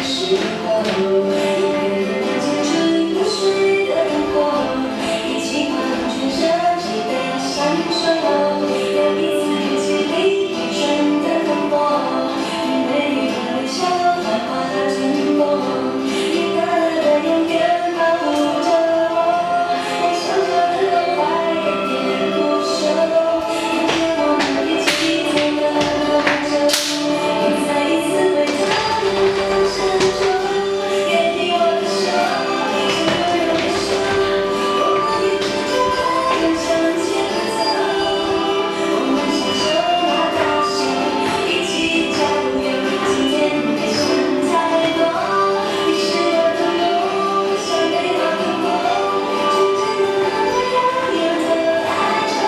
时候，永远的看清楚流水的灯火，一起画全设计的闪烁，有彼此一起理纯的风波，你美丽的微笑幻化成风，你大大的永远保护着我，我小小的都怀恋恋不休，有天我们一起走得多久，一再一次回到你的深处，给你我的手，所有的手，我们一直就这样向前走，我们携手拉大手，一起加油，今天比现在多，你是我的梦，像美好的梦，纯真的那样的爱着，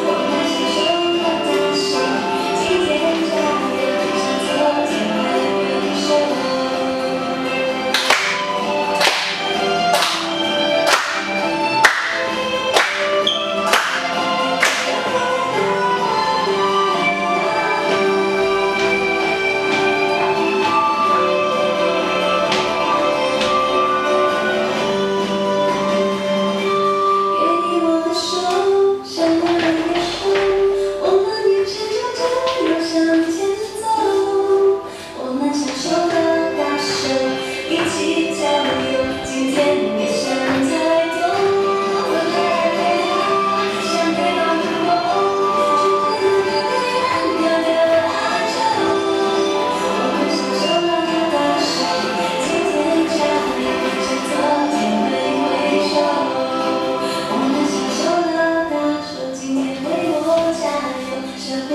我们携手拉大手，今天加油，向昨天挥给你我的手，像不能别手，我们一直就这样向前走，我们牵手的大手，一起加油，今天别想太多，我来像美好的梦，纯真的那样的爱着，我们携手拉大手，今天加油，向昨天挥手，我们携手拉大手，今天为我加油，守护。